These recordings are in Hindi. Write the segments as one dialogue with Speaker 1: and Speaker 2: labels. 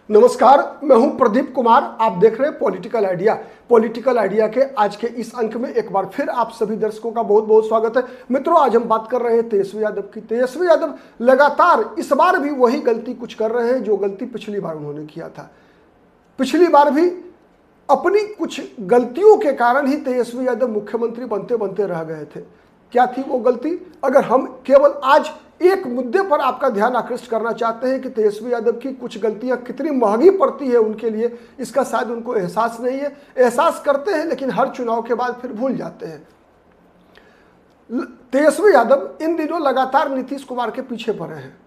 Speaker 1: नमस्कार, मैं हूं प्रदीप कुमार। आप देख रहे हैं पॉलिटिकल आइडिया। पॉलिटिकल आइडिया के आज के इस अंक में एक बार फिर आप सभी दर्शकों का बहुत बहुत स्वागत है। मित्रों, आज हम बात कर रहे हैं तेजस्वी यादव की। तेजस्वी यादव लगातार इस बार भी वही गलती कुछ कर रहे हैं जो गलती पिछली बार उन्होंने किया था। पिछली बार भी अपनी कुछ गलतियों के कारण ही तेजस्वी यादव मुख्यमंत्री बनते बनते रह गए थे। क्या थी वो गलती? अगर हम केवल आज एक मुद्दे पर आपका ध्यान आकृष्ट करना चाहते हैं कि तेजस्वी यादव की कुछ गलतियां कितनी महंगी पड़ती है उनके लिए, इसका शायद उनको एहसास नहीं है। एहसास करते हैं लेकिन हर चुनाव के बाद फिर भूल जाते हैं। तेजस्वी यादव इन दिनों लगातार नीतीश कुमार के पीछे पड़े हैं।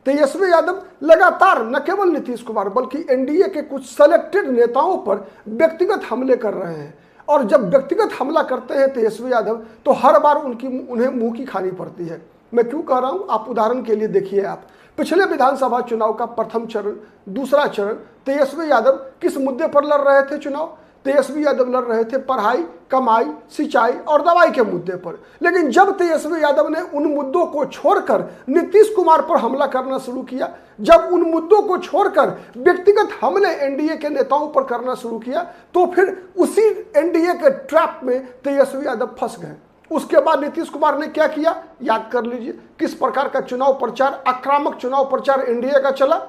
Speaker 1: तेजस्वी यादव लगातार न केवल नीतीश कुमार बल्कि एनडीए के कुछ सेलेक्टेड नेताओं पर व्यक्तिगत हमले कर रहे हैं। और जब व्यक्तिगत हमला करते हैं तेजस्वी यादव तो हर बार उन्हें मुंह की खानी पड़ती है। मैं क्यों कह रहा हूं, आप उदाहरण के लिए देखिए। आप पिछले विधानसभा चुनाव का प्रथम चरण, दूसरा चरण, तेजस्वी यादव किस मुद्दे पर लड़ रहे थे चुनाव? तेजस्वी यादव लड़ रहे थे पढ़ाई, कमाई, सिंचाई और दवाई के मुद्दे पर। लेकिन जब तेजस्वी यादव ने उन मुद्दों को छोड़कर नीतीश कुमार पर हमला करना शुरू किया, जब उन मुद्दों को छोड़कर व्यक्तिगत हमले एनडीए के नेताओं पर करना शुरू किया, तो फिर उसी एनडीए के ट्रैप में तेजस्वी यादव फंस गए। उसके बाद नीतीश कुमार ने क्या किया, याद कर लीजिए। किस प्रकार का चुनाव प्रचार, आक्रामक चुनाव प्रचार एनडीए का चला,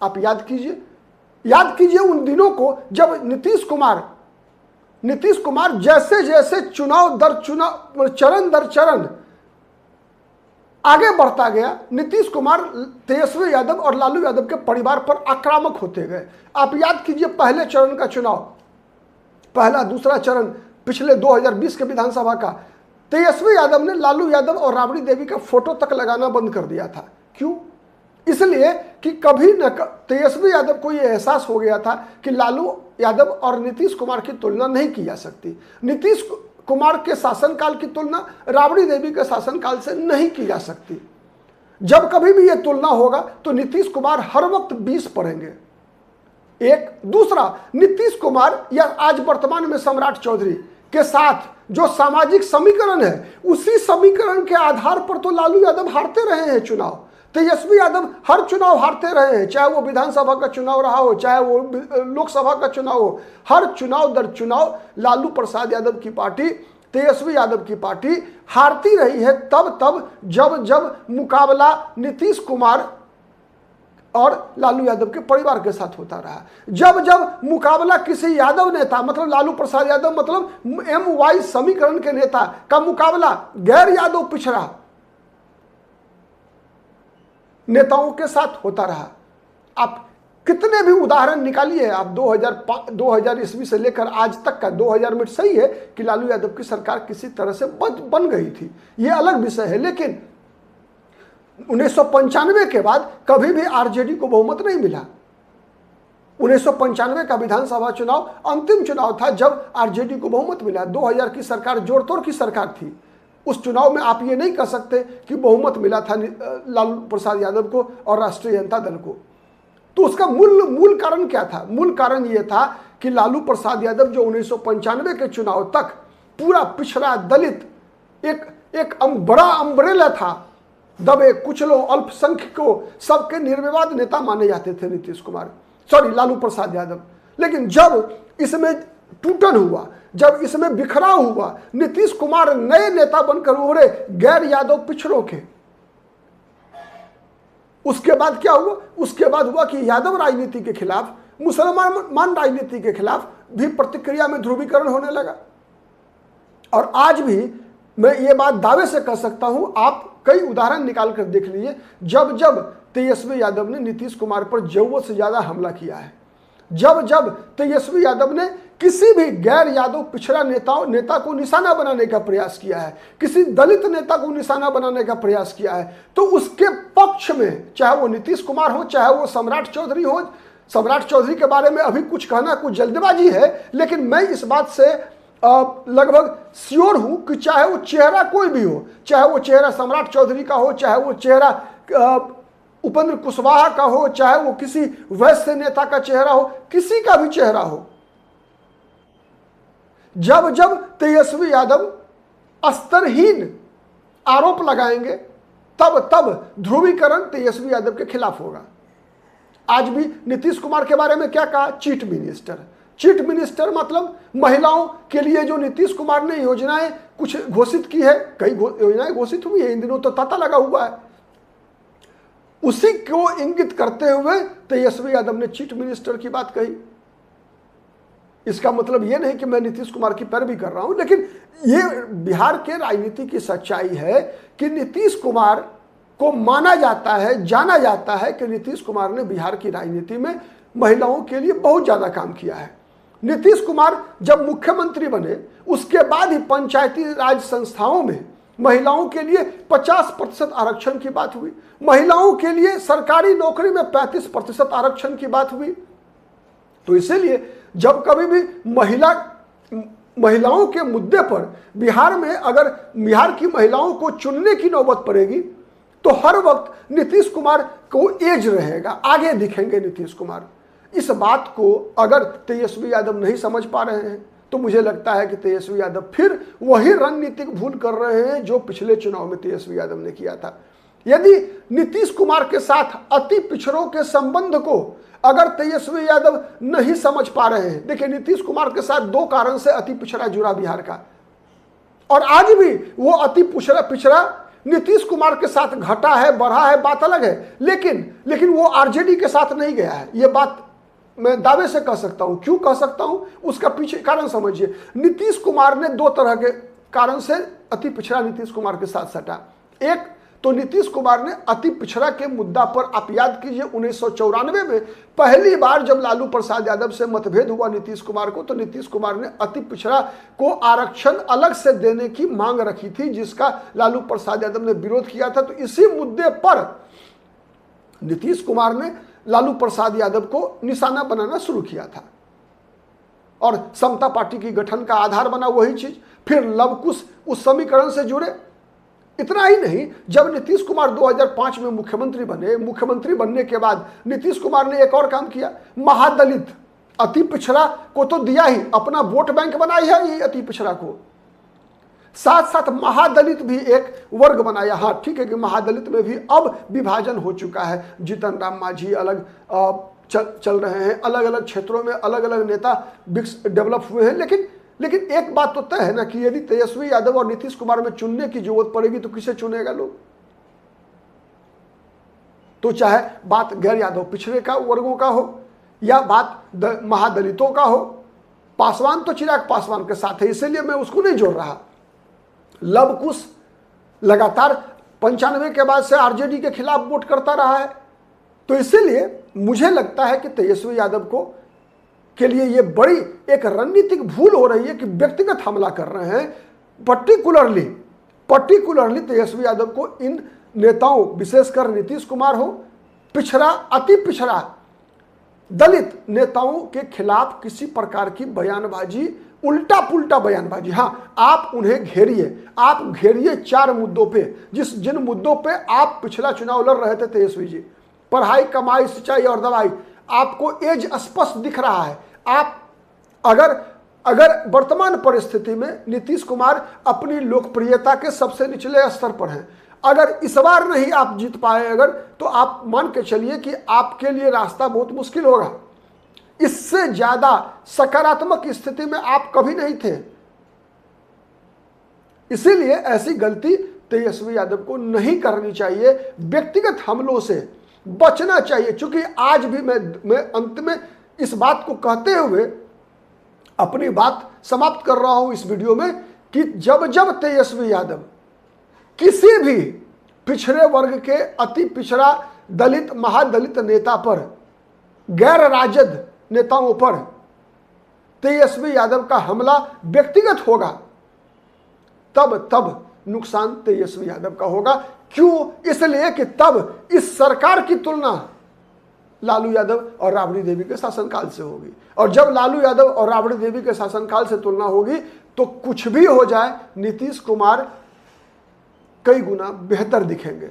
Speaker 1: आप याद कीजिए उन दिनों को जब नीतीश कुमार जैसे जैसे चुनाव दर चुनाव, चरण दर चरण आगे बढ़ता गया, नीतीश कुमार तेजस्वी यादव और लालू यादव के परिवार पर आक्रामक होते गए। आप याद कीजिए पहले चरण का चुनाव, पहला दूसरा चरण पिछले 2020 के विधानसभा का, तेजस्वी यादव ने लालू यादव और राबड़ी देवी का फोटो तक लगाना बंद कर दिया था। क्यों? इसलिए कि कभी न तेजस्वी यादव को यह एहसास हो गया था कि लालू यादव और नीतीश कुमार की तुलना नहीं की जा सकती। नीतीश कुमार के शासनकाल की तुलना राबड़ी देवी के शासनकाल से नहीं की जा सकती। जब कभी भी यह तुलना होगा तो नीतीश कुमार हर वक्त 20 पड़ेंगे। एक दूसरा, नीतीश कुमार या आज वर्तमान में सम्राट चौधरी के साथ जो सामाजिक समीकरण है, उसी समीकरण के आधार पर तो लालू यादव हारते रहे हैं चुनाव। तेजस्वी यादव हर चुनाव हारते रहे हैं, चाहे वो विधानसभा का चुनाव रहा हो, चाहे वो लोकसभा का चुनाव हो। हर चुनाव दर चुनाव लालू प्रसाद यादव की पार्टी, तेजस्वी यादव की पार्टी हारती रही है। तब जब जब मुकाबला नीतीश कुमार और लालू यादव के परिवार के साथ होता रहा, जब जब मुकाबला किसी यादव नेता, मतलब लालू प्रसाद यादव मतलब MY समीकरण के नेता का मुकाबला गैर यादव पिछड़ा नेताओं के साथ होता रहा। आप कितने भी उदाहरण निकालिए, आप 2000 ईस्वी से लेकर आज तक का 2000 में सही है कि लालू यादव की सरकार किसी तरह से बन गई थी, ये अलग विषय है। लेकिन 1995 के बाद कभी भी आरजेडी को बहुमत नहीं मिला। 1995 का विधानसभा चुनाव अंतिम चुनाव था जब आरजेडी को बहुमत मिला। 2000 की सरकार जोड़तोड़ की सरकार थी। उस चुनाव में आप ये नहीं कह सकते कि बहुमत मिला था लालू प्रसाद यादव को और राष्ट्रीय जनता दल को। तो उसका मूल कारण क्या था? मूल कारण यह था कि लालू प्रसाद यादव जो 1995 के चुनाव तक पूरा पिछड़ा दलित एक बड़ा अम्ब्रेला था, दबे कुचलों अल्पसंख्यकों सबके निर्विवाद नेता माने जाते थे लालू प्रसाद यादव। लेकिन जब इसमें टूटन हुआ, जब इसमें बिखराव हुआ, नीतीश कुमार नए नेता बनकर उभरे गैर यादव पिछड़ों के, उसके बाद क्या हुआ? उसके बाद हुआ कि यादव राजनीति के खिलाफ, मुसलमान राजनीति के खिलाफ भी प्रतिक्रिया में ध्रुवीकरण होने लगा। और आज भी मैं ये बात दावे से कह सकता हूं, आप कई उदाहरण निकाल कर देख लीजिए, जब जब तेजस्वी यादव ने नीतीश कुमार पर जरूरत से ज्यादा हमला किया है, जब जब तेजस्वी यादव ने किसी भी गैर यादव पिछड़ा नेता को निशाना बनाने का प्रयास किया है, किसी दलित नेता को निशाना बनाने का प्रयास किया है, तो उसके पक्ष में चाहे वो नीतीश कुमार हो, चाहे वो सम्राट चौधरी हो। सम्राट चौधरी के बारे में अभी कुछ कहना कुछ जल्दबाजी है, लेकिन मैं इस बात से लगभग श्योर हूं कि चाहे वो चेहरा कोई भी हो, चाहे वो चेहरा सम्राट चौधरी का हो, चाहे वो चेहरा उपेंद्र कुशवाहा का हो, चाहे वो किसी वैश्य नेता का चेहरा हो, किसी का भी चेहरा हो, जब जब तेजस्वी यादव स्तरहीन आरोप लगाएंगे तब ध्रुवीकरण तेजस्वी यादव के खिलाफ होगा। आज भी नीतीश कुमार के बारे में क्या कहा? Cheat minister. चीट मिनिस्टर मतलब महिलाओं के लिए जो नीतीश कुमार ने योजनाएं कुछ घोषित की है, कई योजनाएं घोषित हुई है, इन दिनों तो तांता लगा हुआ है, उसी को इंगित करते हुए तेजस्वी यादव ने चीट मिनिस्टर की बात कही। इसका मतलब यह नहीं कि मैं नीतीश कुमार की पैरवी कर रहा हूं, लेकिन यह बिहार के राजनीति की सच्चाई है कि नीतीश कुमार को माना जाता है, जाना जाता है कि नीतीश कुमार ने बिहार की राजनीति में महिलाओं के लिए बहुत ज्यादा काम किया है। नीतीश कुमार जब मुख्यमंत्री बने उसके बाद ही पंचायती राज संस्थाओं में महिलाओं के लिए 50% आरक्षण की बात हुई, महिलाओं के लिए सरकारी नौकरी में 35% आरक्षण की बात हुई। तो इसीलिए जब कभी भी महिलाओं के मुद्दे पर बिहार में अगर बिहार की महिलाओं को चुनने की नौबत पड़ेगी तो हर वक्त नीतीश कुमार को एज रहेगा, आगे दिखेंगे नीतीश कुमार। इस बात को अगर तेजस्वी यादव नहीं समझ पा रहे हैं तो मुझे लगता है कि तेजस्वी यादव फिर वही रणनीतिक भूल कर रहे हैं जो पिछले चुनाव में तेजस्वी यादव ने किया था। यदि नीतीश कुमार के साथ अति पिछड़ों के संबंध को अगर तेजस्वी यादव नहीं समझ पा रहे हैं, देखिए नीतीश कुमार के साथ दो कारण से अति पिछड़ा जुड़ा बिहार का, और आज भी वो अति पिछड़ा नीतीश कुमार के साथ घटा है, बढ़ा है, बात अलग है, लेकिन वो आरजेडी के साथ नहीं गया है। ये बात मैं दावे से कह सकता हूं। क्यों कह सकता हूं? उसका पीछे कारण समझिए। नीतीश कुमार ने दो तरह के कारण से अति पिछड़ा नीतीश कुमार के साथ सटा। एक तो नीतीश कुमार ने अति पिछड़ा के मुद्दा पर, आप याद कीजिए 1994 में पहली बार जब लालू प्रसाद यादव से मतभेद हुआ नीतीश कुमार को, तो नीतीश कुमार ने अति पिछड़ा को आरक्षण अलग से देने की मांग रखी थी, जिसका लालू प्रसाद यादव ने विरोध किया था। तो इसी मुद्दे पर नीतीश कुमार ने लालू प्रसाद यादव को निशाना बनाना शुरू किया था और समता पार्टी की गठन का आधार बना वही चीज। फिर लवकुश उस समीकरण से जुड़े। इतना ही नहीं, जब नीतीश कुमार 2005 में मुख्यमंत्री बने, मुख्यमंत्री बनने के बाद नीतीश कुमार ने एक और काम किया, महादलित अति पिछड़ा को तो दिया ही, अपना वोट बैंक बनाई है ये अति पिछड़ा को, साथ साथ महादलित भी एक वर्ग बनाया। हाँ ठीक है कि महादलित में भी अब विभाजन हो चुका है, जीतन राम मांझी अलग चल रहे हैं, अलग अलग क्षेत्रों में अलग अलग नेता डेवलप हुए हैं, लेकिन एक बात तो तय है ना कि यदि तेजस्वी यादव और नीतीश कुमार में चुनने की जरूरत पड़ेगी तो किसे चुनेगा लोग? तो चाहे बात गैर यादव पिछड़े का वर्गों का हो या बात महादलितों का हो, पासवान तो चिराग पासवान के साथ है, इसीलिए मैं उसको नहीं जोड़ रहा। लवकुश लगातार 95 के बाद से आरजेडी के खिलाफ वोट करता रहा है। तो इसीलिए मुझे लगता है कि तेजस्वी यादव को के लिए ये बड़ी एक रणनीतिक भूल हो रही है कि व्यक्तिगत हमला कर रहे हैं। पर्टिकुलरली तेजस्वी यादव को इन नेताओं, विशेषकर नीतीश कुमार हो, पिछड़ा अति पिछड़ा दलित नेताओं के खिलाफ किसी प्रकार की बयानबाजी, उल्टा पुल्टा बयानबाजी, हाँ आप उन्हें घेरिए 4 मुद्दों पे, जिन मुद्दों पे आप पिछला चुनाव लड़ रहे थे तेजस्वी जी, पढ़ाई, कमाई, सिंचाई और दवाई, आपको एज स्पष्ट दिख रहा है। आप अगर वर्तमान परिस्थिति में नीतीश कुमार अपनी लोकप्रियता के सबसे निचले स्तर पर हैं, अगर इस बार नहीं आप जीत पाए अगर, तो आप मान के चलिए कि आपके लिए रास्ता बहुत मुश्किल होगा। इससे ज्यादा सकारात्मक स्थिति में आप कभी नहीं थे। इसीलिए ऐसी गलती तेजस्वी यादव को नहीं करनी चाहिए, व्यक्तिगत हमलों से बचना चाहिए। क्योंकि आज भी मैं अंत में इस बात को कहते हुए अपनी बात समाप्त कर रहा हूं इस वीडियो में कि जब तेजस्वी यादव किसी भी पिछड़े वर्ग के अति पिछड़ा दलित, महादलित नेता पर, गैर राजद नेताओं पर तेजस्वी यादव का हमला व्यक्तिगत होगा, तब नुकसान तेजस्वी यादव का होगा। क्यों? इसलिए कि तब इस सरकार की तुलना लालू यादव और राबड़ी देवी के शासनकाल से होगी, और जब लालू यादव और राबड़ी देवी के शासनकाल से तुलना होगी तो कुछ भी हो जाए, नीतीश कुमार कई गुना बेहतर दिखेंगे।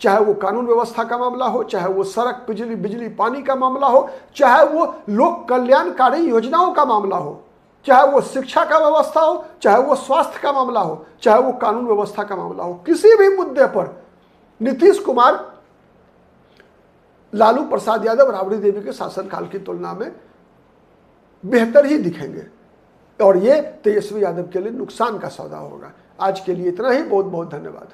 Speaker 1: चाहे वो कानून व्यवस्था का मामला हो, चाहे वो सड़क, बिजली पानी का मामला हो, चाहे वो लोक कल्याणकारी योजनाओं का मामला हो, चाहे वो शिक्षा का व्यवस्था हो, चाहे वो स्वास्थ्य का मामला हो, चाहे वो कानून व्यवस्था का मामला हो, किसी भी मुद्दे पर नीतीश कुमार लालू प्रसाद यादव राबड़ी देवी के शासनकाल की तुलना में बेहतर ही दिखेंगे और ये तेजस्वी यादव के लिए नुकसान का सौदा होगा। आज के लिए इतना ही, बहुत बहुत धन्यवाद।